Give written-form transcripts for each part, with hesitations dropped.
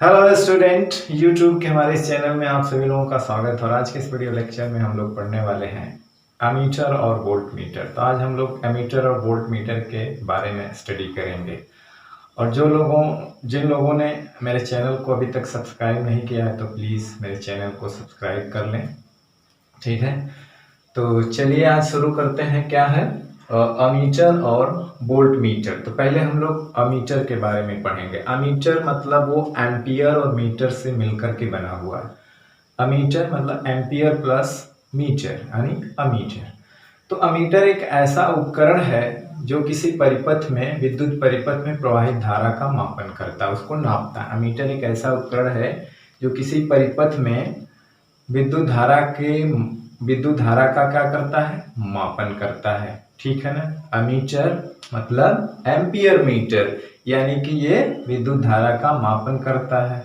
Hello student, YouTube के हमारे इस चैनल में आप सभी लोगों का स्वागत है। और आज के इस वीडियो लेक्चर में हम लोग पढ़ने वाले हैं एमीटर और वोल्ट मीटर। तो आज हम लोग एमीटर और वोल्ट मीटर के बारे में स्टडी करेंगे। और जिन लोगों ने मेरे चैनल को अभी तक सब्सक्राइब नहीं किया है तो प्लीज़ मेरे चैनल को सब्सक्राइब कर लें, ठीक है। तो चलिए आज शुरू करते हैं। क्या है अमीटर और वोल्ट मीटर। तो पहले हम लोग अमीटर के बारे में पढ़ेंगे। अमीटर मतलब वो एम्पियर और मीटर से मिलकर के बना हुआ है। अमीटर मतलब एम्पियर प्लस मीटर यानी अमीटर। तो अमीटर एक ऐसा उपकरण है जो किसी परिपथ में, विद्युत परिपथ में प्रवाहित धारा का मापन करता है, उसको नापता है। अमीटर एक ऐसा उपकरण है जो किसी परिपथ में विद्युत धारा का क्या करता है, मापन करता है, ठीक है ना। अमीटर मतलब एम्पियर मीटर, यानी कि ये विद्युत धारा का मापन करता है।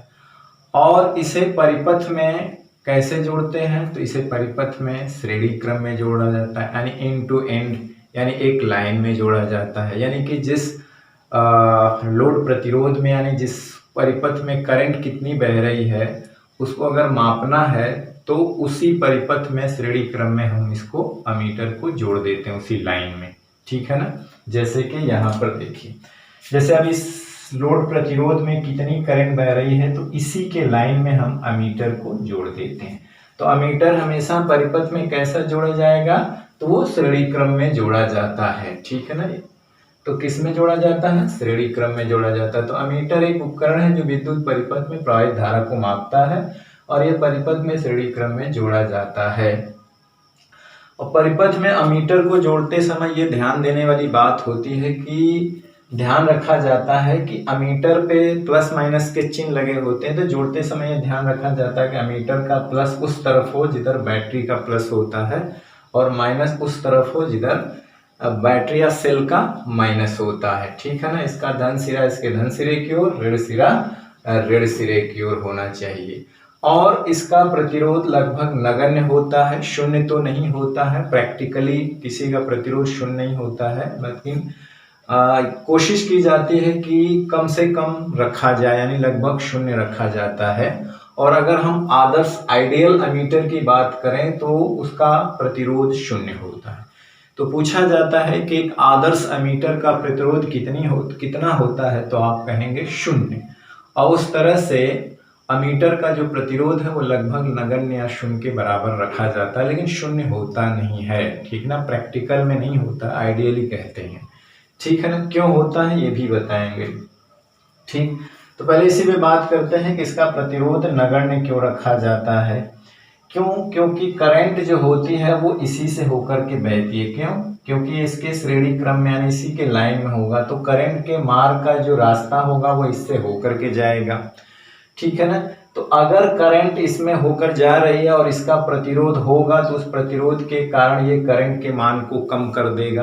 और इसे परिपथ में कैसे जोड़ते हैं, तो इसे परिपथ में श्रेणी क्रम में जोड़ा जाता है, यानी एंड टू एंड, यानी एक लाइन में जोड़ा जाता है। यानी कि जिस लोड प्रतिरोध में, यानी जिस परिपथ में करंट कितनी बह रही है उसको अगर मापना है तो उसी परिपथ में श्रेणी क्रम में हम इसको अमीटर को जोड़ देते हैं उसी लाइन में, ठीक है ना। जैसे कि यहाँ पर देखिए, जैसे अब इस लोड प्रतिरोध में कितनी करंट बह रही है तो इसी के लाइन में हम अमीटर को जोड़ देते हैं। तो अमीटर हमेशा परिपथ में कैसा जोड़ा जाएगा, तो वो श्रेणी क्रम में जोड़ा जाता है, ठीक है ना। तो किस में जोड़ा जाता है, श्रेणी क्रम में जोड़ा जाता है। तो अमीटर एक उपकरण है जो विद्युत परिपथ में प्रवाहित धारा को मापता है और यह परिपथ में श्रेणी क्रम में जोड़ा जाता है। और परिपथ में अमीटर को जोड़ते समय ये ध्यान देने वाली बात होती है कि ध्यान रखा जाता है कि अमीटर पे प्लस माइनस के चिन्ह लगे होते हैं। तो जोड़ते समय ये ध्यान रखा जाता है कि अमीटर का प्लस उस तरफ हो जिधर बैटरी का प्लस होता है और माइनस उस तरफ हो जिधर बैटरी या सेल का माइनस होता है, ठीक है ना। इसका धन सिरा इसके धन सिरे की ओर, ऋण सिरा ऋण सिरे की ओर होना चाहिए। और इसका प्रतिरोध लगभग नगण्य होता है, शून्य तो नहीं होता है। प्रैक्टिकली किसी का प्रतिरोध शून्य नहीं होता है, लेकिन कोशिश की जाती है कि कम से कम रखा जाए, यानी लगभग शून्य रखा जाता है। और अगर हम आदर्श आइडियल अमीटर की बात करें तो उसका प्रतिरोध शून्य होता है। तो पूछा जाता है कि एक आदर्श अमीटर का प्रतिरोध कितना होता है, तो आप कहेंगे शून्य। और उस तरह से अमीटर का जो प्रतिरोध है वो लगभग नगण्य या शून्य के बराबर रखा जाता है, लेकिन शून्य होता नहीं है, ठीक ना। प्रैक्टिकल में नहीं होता, आइडियली कहते हैं, ठीक है ना। क्यों होता है ये भी बताएंगे, ठीक। तो पहले इसी पे बात करते हैं कि इसका प्रतिरोध नगण्य क्यों रखा जाता है। क्योंकि करंट जो होती है वो इसी से होकर के बहती है। क्यों? क्योंकि इसके श्रेणी क्रम में, यानी इसी के लाइन में होगा, तो करंट के मार्ग का जो रास्ता होगा वो इससे होकर के जाएगा, ठीक है ना। तो अगर करंट इसमें होकर जा रही है और इसका प्रतिरोध होगा तो उस प्रतिरोध के कारण ये करंट के मान को कम कर देगा,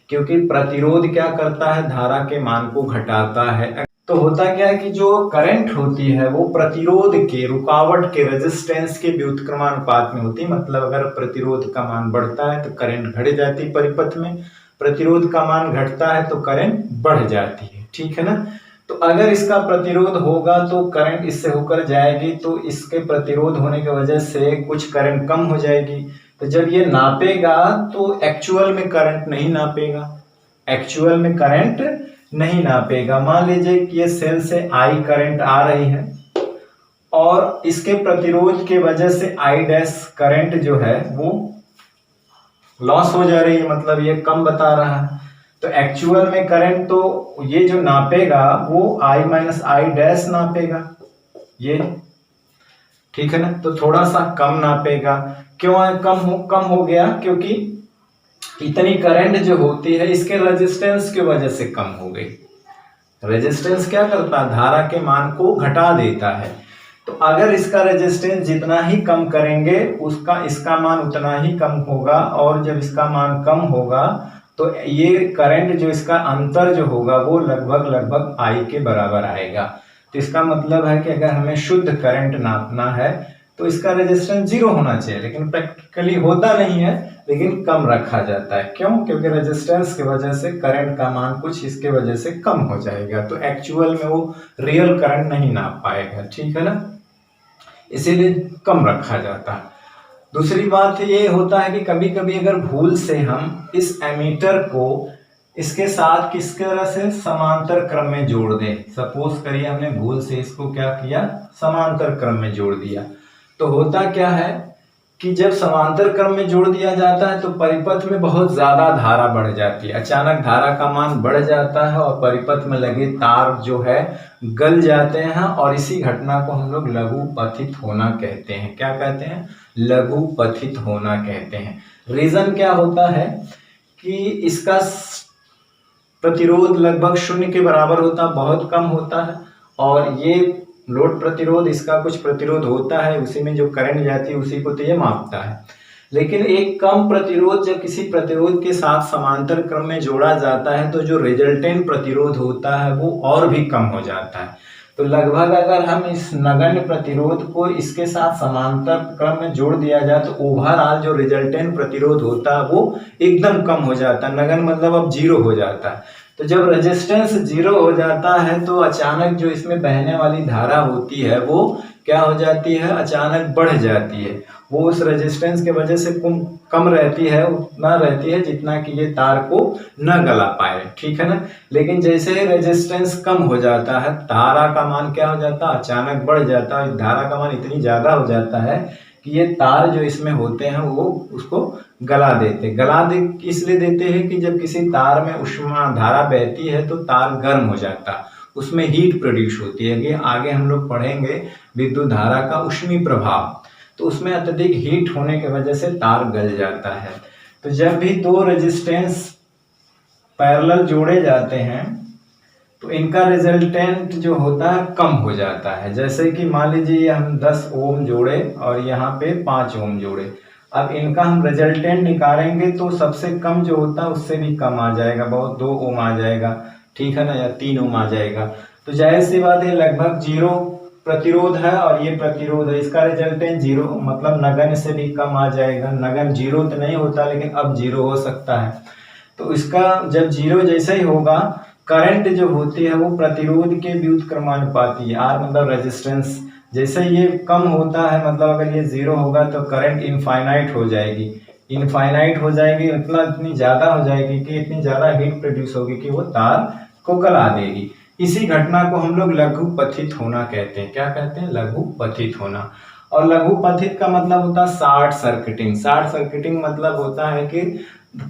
क्योंकि प्रतिरोध क्या करता है, धारा के मान को घटाता है। तो होता क्या है कि जो करंट होती है वो प्रतिरोध के, रुकावट के, रेजिस्टेंस के व्युत्क्रमानुपात में होती है। मतलब अगर प्रतिरोध का मान बढ़ता है तो करंट घट जाती है परिपथ में, प्रतिरोध का मान घटता है तो करंट बढ़ जाती है, ठीक है ना। तो अगर इसका प्रतिरोध होगा तो करंट इससे होकर जाएगी, तो इसके प्रतिरोध होने की वजह से कुछ करंट कम हो जाएगी। तो जब ये नापेगा तो एक्चुअल में करंट नहीं नापेगा, एक्चुअल में करंट नहीं नापेगा। मान लीजिए कि ये सेल से आई करंट आ रही है और इसके प्रतिरोध के वजह से आई डैश करंट जो है वो लॉस हो जा रही है, मतलब ये कम बता रहा है। तो एक्चुअल में करंट तो ये जो नापेगा वो आई माइनस आई डैश नापेगा, ये, ठीक है ना। तो थोड़ा सा कम नापेगा। क्यों कम हो गया, क्योंकि इतनी करंट जो होती है इसके रेजिस्टेंस की वजह से कम हो गई। रेजिस्टेंस क्या करता है, धारा के मान को घटा देता है। तो अगर इसका रेजिस्टेंस जितना ही कम करेंगे इसका मान उतना ही कम होगा, और जब इसका मान कम होगा तो ये करंट जो इसका अंतर जो होगा वो लगभग आई के बराबर आएगा। तो इसका मतलब है कि अगर हमें शुद्ध करंट नापना है तो इसका रेजिस्टेंस 0 होना चाहिए, लेकिन प्रैक्टिकली होता नहीं है। लेकिन कम रखा जाता है। क्यों? क्योंकि रेजिस्टेंस की वजह से करंट का मान कुछ इसके वजह से कम हो जाएगा, तो एक्चुअल में वो रियल करंट नहीं नाप पाएगा, ठीक है ना, इसीलिए कम रखा जाता है। दूसरी बात ये होता है कि कभी कभी अगर भूल से हम इस एमीटर को इसके साथ किस तरह से समांतर क्रम में जोड़ दें, सपोज करिए हमने भूल से इसको क्या किया, समांतर क्रम में जोड़ दिया, तो होता क्या है कि जब समांतर क्रम में जोड़ दिया जाता है तो परिपथ में बहुत ज्यादा धारा बढ़ जाती है, अचानक धारा का मान बढ़ जाता है और परिपथ में लगे तार जो है गल जाते हैं, और इसी घटना को हम लोग लघु पथित होना कहते हैं। क्या कहते हैं? लघु पथित होना कहते हैं। रीजन क्या होता है कि इसका प्रतिरोध लगभग 0 के बराबर होता है, बहुत कम होता है, और ये लोड प्रतिरोध इसका कुछ प्रतिरोध होता है, उसी में जो करंट जाती है उसी को तो ये मापता है। लेकिन एक कम प्रतिरोध जब किसी प्रतिरोध के साथ समांतर क्रम में जोड़ा जाता है तो जो रिजल्टेंट प्रतिरोध होता है वो और भी कम हो जाता है। तो लगभग अगर हम इस नगण्य प्रतिरोध को इसके साथ समांतर क्रम में जोड़ दिया जाए तो ओवरऑल जो रिजल्टेंट प्रतिरोध होता है वो एकदम कम हो जाता है, नगण्य मतलब अब 0 हो जाता है। तो जब रेजिस्टेंस 0 हो जाता है तो अचानक जो इसमें बहने वाली धारा होती है वो क्या हो जाती है, अचानक बढ़ जाती है। वो उस रेजिस्टेंस के वजह से कम रहती है, उतना रहती है जितना कि ये तार को न गला पाए, ठीक है ना। लेकिन जैसे ही रेजिस्टेंस कम हो जाता है धारा का मान क्या हो जाता है, अचानक बढ़ जाता है। धारा का मान इतनी ज्यादा हो जाता है कि ये तार जो इसमें होते हैं वो उसको गला दे इसलिए देते हैं कि जब किसी तार में ऊष्मा धारा बहती है तो तार गर्म हो जाता है, उसमें हीट प्रोड्यूस होती है। ये आगे हम लोग पढ़ेंगे विद्युत धारा का ऊष्मीय प्रभाव, तो उसमें अत्यधिक हीट होने की वजह से तार गल जाता है। तो जब भी दो रेजिस्टेंस पैरेलल जोड़े जाते हैं तो इनका रिजल्टेंट जो होता है कम हो जाता है। जैसे कि मान लीजिए हम 10 ओम जोड़े और यहाँ पे 5 ओम जोड़े, अब इनका हम रिजल्टेंट निकालेंगे तो सबसे कम जो होता है उससे भी कम आ जाएगा, बहुत 2 ओम आ जाएगा, ठीक है ना, या 3 ओम आ जाएगा। तो जाहिर सी बात है लगभग 0 प्रतिरोध है और ये प्रतिरोध है, इसका रिजल्टेंट 0 मतलब नगण्य से भी कम आ जाएगा। नगण्य 0 तो नहीं होता लेकिन अब 0 हो सकता है। तो इसका जब 0 जैसा ही होगा, करंट जो होती है वो प्रतिरोध के व्युत्क्रमानुपाती है, आर मतलब रेजिस्टेंस, जैसे ये कम होता है मतलब अगर ये 0 होगा तो करंट इनफाइनाइट हो जाएगी, इनफाइनाइट हो जाएगी मतलब इतनी ज्यादा हो जाएगी कि इतनी ज्यादा हीट प्रोड्यूस होगी कि वो तार को गला देगी। इसी घटना को हम लोग लघु पथित होना कहते हैं। क्या कहते हैं? लघु पथित होना। और लघु पथित का मतलब होता है शॉर्ट सर्किटिंग। शॉर्ट सर्किटिंग मतलब होता है कि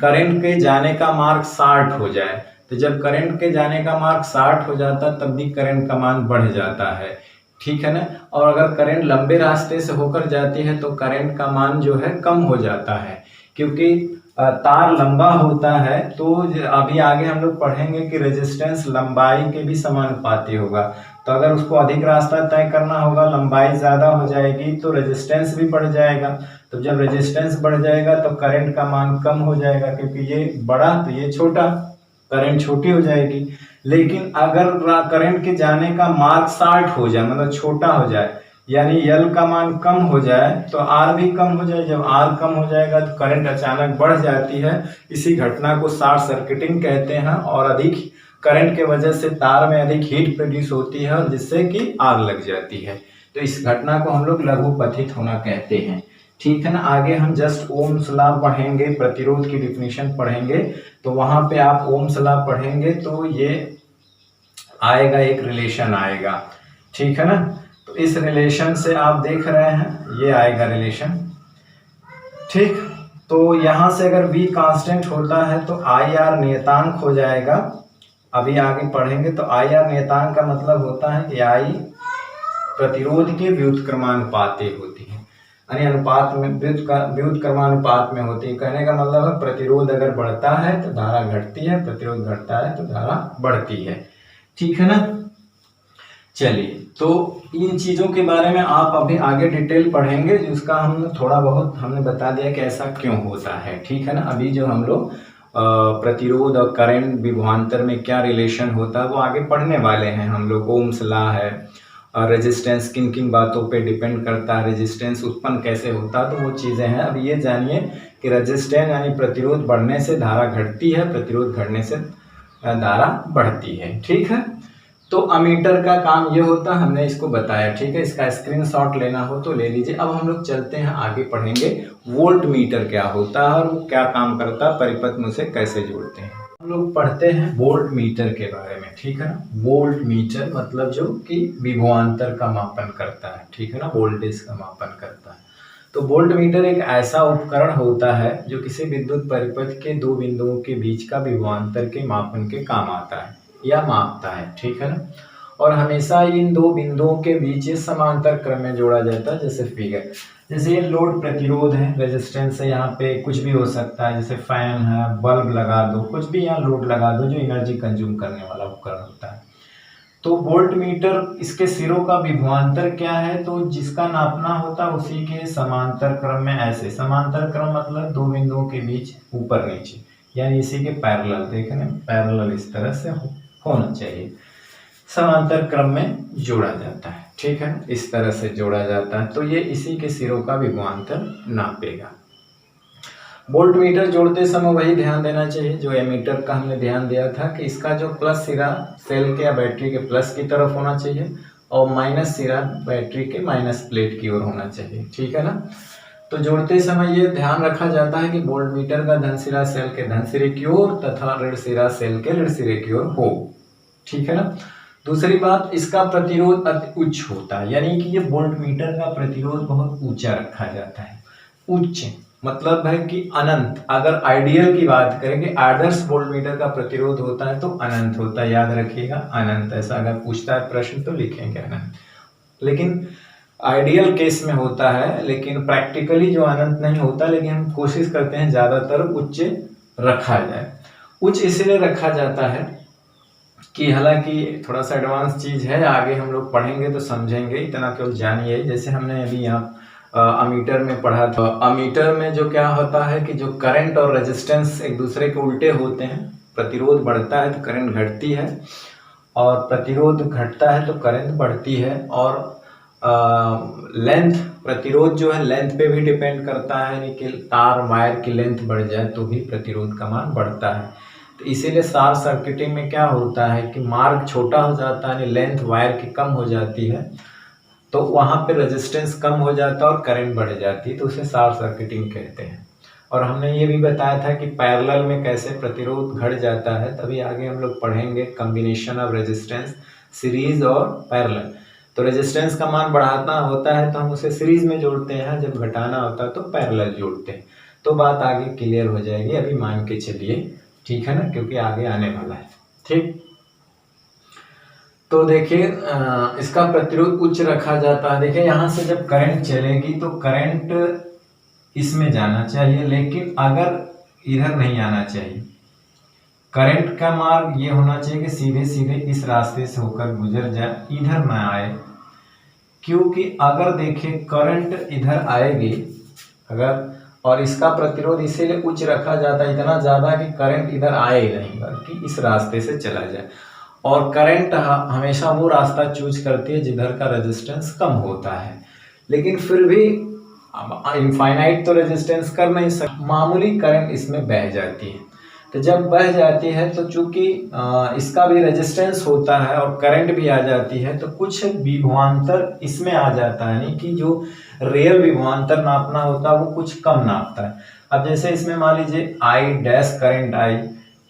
करंट के जाने का मार्ग शॉर्ट हो जाए। तो जब करंट के जाने का मार्ग शॉर्ट हो जाता है तब भी करंट का मान बढ़ जाता है, ठीक है ना। और अगर करंट लंबे रास्ते से होकर जाती है तो करंट का मान जो है कम हो जाता है, क्योंकि तार लंबा होता है। तो अभी आगे हम लोग पढ़ेंगे कि रेजिस्टेंस लंबाई के भी समानुपाती होगा। तो अगर उसको अधिक रास्ता तय करना होगा, लंबाई ज्यादा हो जाएगी तो रेजिस्टेंस भी बढ़ जाएगा। तो जब रेजिस्टेंस बढ़ जाएगा तो करंट का मान कम हो जाएगा, क्योंकि ये बड़ा तो ये छोटा, करंट छोटी हो जाएगी। लेकिन अगर करंट के जाने का मार्ग शॉर्ट हो जाए मतलब छोटा हो जाए, यानी यल का मान कम हो जाए तो आर भी कम हो जाए। जब आर कम हो जाएगा तो करंट अचानक बढ़ जाती है। इसी घटना को शॉर्ट सर्किटिंग कहते हैं। और अधिक करंट के वजह से तार में अधिक हीट प्रोड्यूस होती है और जिससे कि आग लग जाती है। तो इस घटना को हम लोग लघु पथित होना कहते हैं, ठीक है ना। आगे हम जस्ट ओम्स लॉ पढ़ेंगे, प्रतिरोध की डिफिनीशन पढ़ेंगे, तो वहां पे आप ओम्स लॉ पढ़ेंगे तो ये आएगा, एक रिलेशन आएगा, ठीक है ना। तो इस रिलेशन से आप देख रहे हैं ये आएगा रिलेशन, ठीक। तो यहां से अगर V कांस्टेंट होता है तो IR नियतांक हो जाएगा। अभी आगे पढ़ेंगे तो IR नियतांक का मतलब होता है कि I प्रतिरोध के व्युत्क्रमानुपाती होती है, यानी अनुपात में व्युत्क्रमानुपात में होती है। कहने का मतलब है प्रतिरोध अगर बढ़ता है तो धारा घटती है, प्रतिरोध घटता है तो धारा बढ़ती है, ठीक है ना। चलिए, तो इन चीजों के बारे में आप अभी आगे डिटेल पढ़ेंगे, जिसका हम थोड़ा बहुत हमने बता दिया कि ऐसा क्यों होता है, ठीक है ना। अभी जो हम लोग प्रतिरोध और करंट विभवांतर में क्या रिलेशन होता है वो आगे पढ़ने वाले हैं हम लोग। ओम्स लॉ है रेजिस्टेंस किन किन बातों पे डिपेंड करता है, रेजिस्टेंस उत्पन्न कैसे होता है, तो वो चीज़ें हैं। अब ये जानिए कि रेजिस्टेंस यानी प्रतिरोध बढ़ने से धारा घटती है, प्रतिरोध घटने से धारा बढ़ती है। ठीक है, तो अमीटर का काम ये होता है, हमने इसको बताया। ठीक है, इसका स्क्रीनशॉट लेना हो तो ले लीजिए। अब हम लोग चलते हैं आगे, पढ़ेंगे वोल्ट मीटर क्या होता है और वो क्या काम करता है, परिपथ में उसे कैसे जोड़ते हैं। हम लोग पढ़ते हैं वोल्ट मीटर के बारे में। ठीक है ना, वोल्ट मीटर मतलब जो कि विभवांतर का मापन करता है। ठीक है ना, वोल्टेज का मापन करता है। तो वोल्ट मीटर एक ऐसा उपकरण होता है जो किसी विद्युत परिपथ के दो बिंदुओं के बीच का विभवांतर के मापन के काम आता है या मापता है। ठीक है ना, और हमेशा इन दो बिंदुओं के बीच ये समांतर क्रम में जोड़ा जाता है। जैसे फिगर, जैसे ये लोड प्रतिरोध है, रेजिस्टेंस है, यहाँ पे कुछ भी हो सकता है, जैसे फैन है, बल्ब लगा दो, कुछ भी यहाँ लोड लगा दो जो एनर्जी कंज्यूम करने वाला उपकरण होता है। तो वोल्ट मीटर, इसके सिरों का विभवांतर क्या है, तो जिसका नापना होता है उसी के समांतर क्रम में, ऐसे समांतर क्रम मतलब दो बिंदुओं के बीच ऊपर नीचे, यानी इसी के पैरेलल, देखने पैरेलल इस तरह से होना चाहिए, समांतर क्रम में जोड़ा जाता है। ठीक है, इस तरह से जोड़ा जाता है, तो ये इसी के सिरों का विभवांतर नापेगा। वोल्ट मीटर जोड़ते समय वही ध्यान देना चाहिए जो एमीटर का हमने ध्यान दिया था कि इसका जो प्लस सिरा सेल के या बैटरी के प्लस की तरफ होना चाहिए और माइनस सिरा बैटरी के माइनस प्लेट की ओर होना चाहिए। ठीक है ना, तो जोड़ते समय ये ध्यान रखा जाता है कि वोल्ट मीटर का धन सिरा सेल के धन सिरे की ओर तथा ऋण सिरा सेल के ऋण सिरे की ओर हो। ठीक है ना, दूसरी बात, इसका प्रतिरोध अति उच्च होता है, यानी कि ये वोल्ट मीटर का प्रतिरोध बहुत ऊंचा रखा जाता है। उच्च मतलब है कि अनंत। अगर आइडियल की बात करेंगे, आदर्श वोल्ट मीटर का प्रतिरोध होता है तो अनंत होता है, याद रखिएगा अनंत। ऐसा अगर पूछता है प्रश्न तो लिखेंगे अनंत, लेकिन आइडियल केस में होता है, लेकिन प्रैक्टिकली जो अनंत नहीं होता, लेकिन हम कोशिश करते हैं ज्यादातर उच्च रखा जाए। उच्च इसलिए रखा जाता है कि हालांकि थोड़ा सा एडवांस चीज है, आगे हम लोग पढ़ेंगे तो समझेंगे, इतना केवल जानिए। जैसे हमने अभी यहाँ अमीटर में पढ़ा था, अमीटर में जो क्या होता है कि जो करंट और रेजिस्टेंस एक दूसरे के उल्टे होते हैं। प्रतिरोध बढ़ता है तो करंट घटती है, और प्रतिरोध घटता है तो करंट बढ़ती है। और लेंथ, प्रतिरोध जो है लेंथ पे भी डिपेंड करता है, यानी कि तार वायर की लेंथ बढ़ जाए तो भी प्रतिरोध का मान बढ़ता है। तो इसीलिए शॉर्ट सर्किटिंग में क्या होता है कि मार्ग छोटा हो जाता है, यानी लेंथ वायर की कम हो जाती है, तो वहां पे रेजिस्टेंस कम हो जाता है और करंट बढ़ जाती है, तो उसे शॉर्ट सर्किटिंग कहते हैं। और हमने ये भी बताया था कि पैरेलल में कैसे प्रतिरोध घट जाता है, तभी आगे हम लोग पढ़ेंगे कॉम्बिनेशन ऑफ रेजिस्टेंस, सीरीज और पैरेलल। तो रेजिस्टेंस का मान बढ़ाना होता है तो हम उसे सीरीज में जोड़ते हैं, जब घटाना होता है तो पैरेलल जोड़ते हैं। तो बात आगे क्लियर हो जाएगी, अभी मान के चलिए। ठीक है ना, क्योंकि आगे आने वाला है। ठीक, तो देखिए इसका प्रतिरोध उच्च रखा जाता है। देखिए यहाँ से जब करंट चलेगी तो करंट इसमें जाना चाहिए, लेकिन अगर इधर नहीं आना चाहिए। करंट का मार्ग ये होना चाहिए कि सीधे सीधे इस रास्ते से होकर गुजर जाए, इधर ना आए। क्योंकि अगर देखिए करंट इधर आएगी अगर, और इसका प्रतिरोध इसीलिए उच्च रखा जाता है, इतना ज्यादा कि करंट इधर आए ही नहीं बल्कि इस रास्ते से चला जाए। और करंट हमेशा वो रास्ता चूज करती है जिधर का रेजिस्टेंस कम होता है, लेकिन फिर भी इनफाइनाइट तो रेजिस्टेंस कर नहीं सकता, मामूली करंट इसमें बह जाती है। तो जब बह जाती है तो चूंकि इसका भी रेजिस्टेंस होता है और करंट भी आ जाती है, तो कुछ विभवांतर इसमें आ जाता है, यानी कि जो रियल विभवांतर नापना होता है वो कुछ कम नापता है। अब जैसे इसमें मान लीजिए आई डैश करंट आई,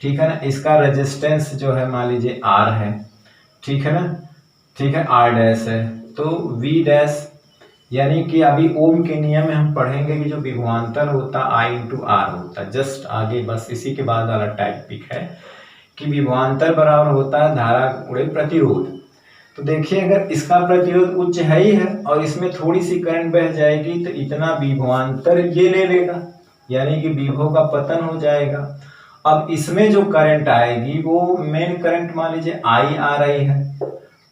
ठीक है ना, इसका रेजिस्टेंस जो है मान लीजिए आर है, ठीक है ना, ठीक है, आर डैश है, तो वी डैश, यानी कि अभी ओम के नियम में हम पढ़ेंगे कि जो विभवांतर होता आई इंटू आर होता है, जस्ट आगे बस इसी के बाद वाला टॉपिक है कि विभवांतर बराबर होता है धारा गुणे प्रतिरोध। तो देखिए अगर इसका प्रतिरोध उच्च है ही है और इसमें थोड़ी सी करंट बह जाएगी तो इतना विभवांतर ये ले लेगा, यानी कि विभव का पतन हो जाएगा। अब इसमें जो करंट आएगी वो मेन करंट मान लीजिए आई आ रही है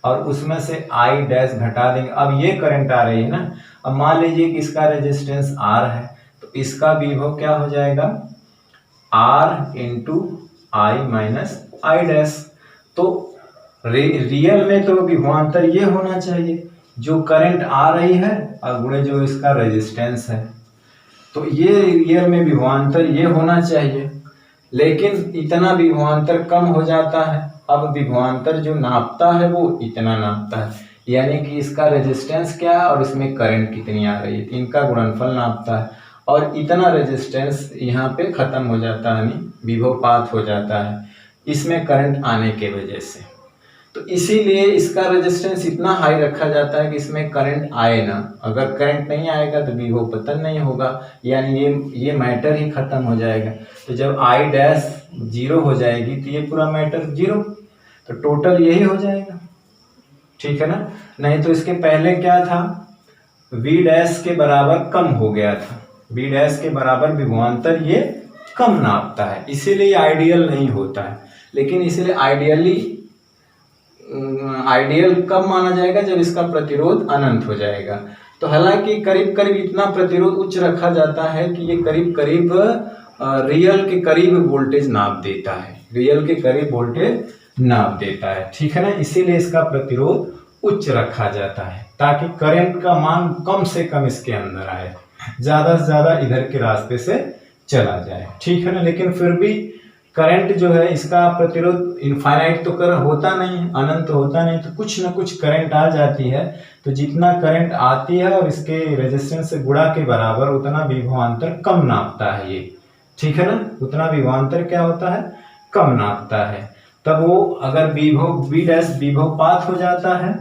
और उसमें से आई डैश घटा देंगे। अब ये करंट आ रही है ना, अब मान लीजिए कि इसका रेजिस्टेंस आर है, तो इसका विभव क्या हो जाएगा, R into I minus I dash. तो रियल में तो विभवांतर ये होना चाहिए, जो करंट आ रही है और गुणे जो इसका रेजिस्टेंस है, तो ये रियल में विभवांतर ये होना चाहिए। लेकिन इतना विभवांतर कम हो जाता है। अब विभवांतर जो नापता है वो इतना नापता है, यानी कि इसका रेजिस्टेंस क्या है और इसमें करंट कितनी आ रही है, इनका गुणनफल नापता है। और इतना रेजिस्टेंस यहाँ पे खत्म हो जाता है, यानी विभवपात हो जाता है इसमें करंट आने के वजह से। तो इसीलिए इसका रेजिस्टेंस इतना हाई रखा जाता है कि इसमें करंट आए ना। अगर करंट नहीं आएगा तो विभवपतन नहीं होगा, यानी ये मैटर ही खत्म हो जाएगा। तो जब आई डैश जीरो हो जाएगी तो ये पूरा मैटर जीरो, तो टोटल यही हो जाएगा, ठीक है ना। नहीं तो इसके पहले क्या था, वी डैश के बराबर कम हो गया था, वी डैश के बराबर विभवांतर ये कम नापता है, इसीलिए आइडियल नहीं होता है। लेकिन इसीलिए आइडियल कब माना जाएगा, जब इसका प्रतिरोध अनंत हो जाएगा। तो हालांकि करीब करीब इतना प्रतिरोध उच्च रखा जाता है कि ये करीब करीब रियल के करीब वोल्टेज नाप देता है, रियल के करीब वोल्टेज नाप देता है, ठीक है ना। इसीलिए इसका प्रतिरोध उच्च रखा जाता है ताकि करंट का मान कम से कम इसके अंदर आए, ज्यादा से ज्यादा इधर के रास्ते से चला जाए, ठीक है ना। लेकिन फिर भी करंट जो है इसका प्रतिरोध इनफाइनाइट तो कर होता नहीं है, अनंत होता नहीं, तो कुछ ना कुछ करंट आ जाती है। तो जितना करंट आती है और इसके रेजिस्टेंस से गुणा के बराबर उतना विभवांतर कम नापता है ये, ठीक है ना। उतना विभवांतर क्या होता है, कम नापता है। तब वो अगर विभव वी डैश विभवपात हो जाता है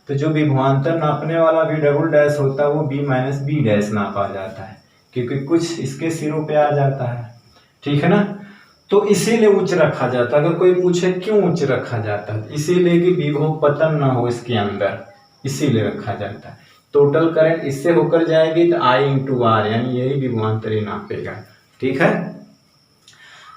तो जो विभवांतर नापने वाला वी डबल डैश होता है वो बी माइनस बी डैश नापा जाता है, क्योंकि कुछ इसके सिरों पे आ जाता है, ठीक है ना। तो इसीलिए उच्च रखा जाता है। अगर कोई पूछे क्यों उच्च रखा जाता है, इसीलिए कि विभव पतन ना हो इसके अंदर, इसीलिए रखा जाता है। टोटल करंट इससे होकर जाएगी तो आई इंटू आर, यानी यही विभवांतर नापेगा, ठीक है।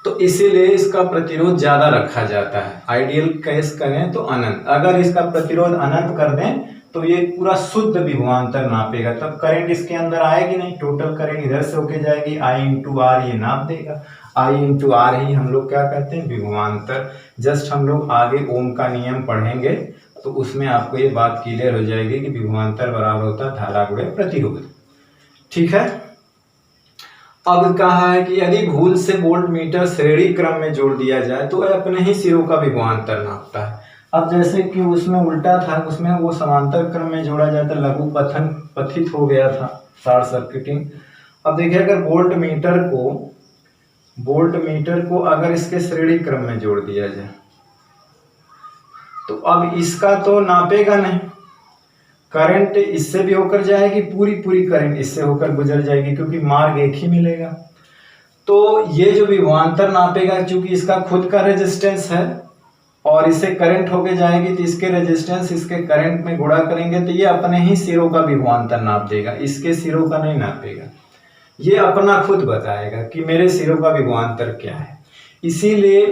तो इसीलिए इसका प्रतिरोध ज्यादा रखा जाता है। आइडियल केस करें तो अनंत, अगर इसका प्रतिरोध अनंत कर दें तो ये पूरा शुद्ध विभवांतर नापेगा, तब करंट इसके अंदर आएगी नहीं, टोटल करंट इधर से होके जाएगी, आई इंटू आर ये नाप देगा। आई इंटू आर ही हम लोग क्या कहते हैं, विभवांतर। जस्ट हम लोग आगे ओम का नियम पढ़ेंगे तो उसमें आपको ये बात क्लियर हो जाएगी कि विभवांतर बराबर होता है धारा गुणे प्रतिरोध, ठीक है। अब कहा है कि यदि भूल से वोल्ट मीटर श्रेणी क्रम में जोड़ दिया जाए तो अपने ही सिरों का विभवांतर नापता है। अब जैसे कि उसमें उल्टा था, उसमें वो समांतर क्रम में जोड़ा जाता, लघु पथन पथित हो गया था, शॉर्ट सर्किटिंग। अब देखिए अगर वोल्ट मीटर को अगर इसके श्रेणी क्रम में जोड़ दिया जाए तो अब इसका तो नापेगा नहीं, करंट इससे भी होकर जाएगी, पूरी करंट इससे होकर गुजर जाएगी, क्योंकि मार्ग एक ही मिलेगा। तो ये जो विभवांतर नापेगा, क्योंकि इसका खुद का रेजिस्टेंस है और इससे करंट होके जाएगी तो इसके रेजिस्टेंस इसके करंट में गुणा करेंगे तो ये अपने ही सिरों का विभवांतर नाप देगा, इसके सिरों का नहीं नापेगा। ये अपना खुद बताएगा कि मेरे सिरों का विभवांतर क्या है। इसीलिए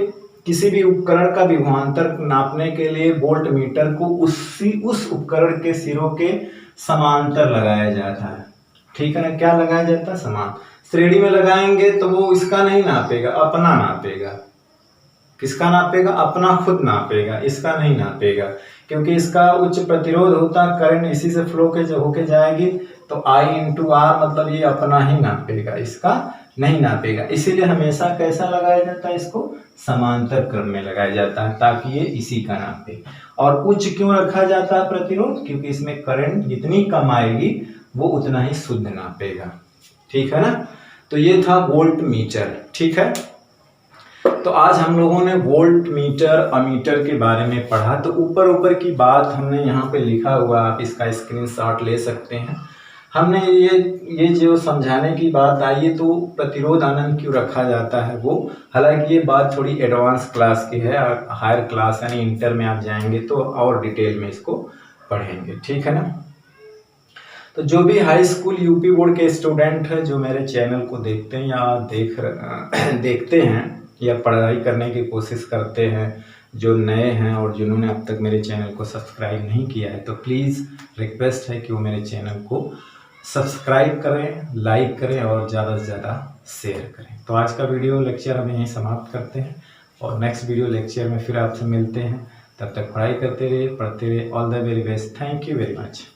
किसी भी उपकरण का विभवांतर नापने के लिए वोल्ट मीटर को उस उपकरण के सिरों के समांतर लगाया जाता है, ठीक है ना। क्या लगाया जाता है, समान। श्रेणी में लगाएंगे तो वो इसका नहीं नापेगा, अपना नापेगा। किसका नापेगा, अपना खुद नापेगा, इसका नहीं नापेगा, क्योंकि इसका उच्च प्रतिरोध होता, करंट इसी से फ्लो के होके जाएगी। तो आई इंटू आर मतलब ये अपना ही नापेगा, इसका नहीं नापेगा। इसीलिए हमेशा कैसा लगाया जाता है, इसको समांतर क्रम में लगाया जाता है ताकि ये इसी का नापे। और उच्च क्यों रखा जाता है प्रतिरोध, क्योंकि इसमें करंट जितनी कम आएगी वो उतना ही शुद्ध नापेगा, ठीक है ना। तो ये था वोल्ट मीटर, ठीक है। तो आज हम लोगों ने वोल्ट मीटर अमीटर के बारे में पढ़ा। तो ऊपर की बात हमने यहाँ पे लिखा हुआ, आप इसका स्क्रीनशॉट ले सकते हैं। हमने ये जो समझाने की बात आई है, तो प्रतिरोध अनंत क्यों रखा जाता है वो, हालांकि ये बात थोड़ी एडवांस क्लास की है, हायर क्लास यानी इंटर में आप जाएंगे तो और डिटेल में इसको पढ़ेंगे, ठीक है ना। तो जो भी हाई स्कूल यूपी बोर्ड के स्टूडेंट है जो मेरे चैनल को देखते हैं या देखते हैं या पढ़ाई करने की कोशिश करते हैं, जो नए हैं और जिन्होंने अब तक मेरे चैनल को सब्सक्राइब नहीं किया है, तो प्लीज़ रिक्वेस्ट है कि वो मेरे चैनल को सब्सक्राइब करें, लाइक करें और ज़्यादा से ज़्यादा शेयर करें। तो आज का वीडियो लेक्चर हम यहीं समाप्त करते हैं और नेक्स्ट वीडियो लेक्चर में फिर आपसे मिलते हैं। तब तक पढ़ाई करते रहिए, पढ़ते रहिए। All the very best. Thank you very much.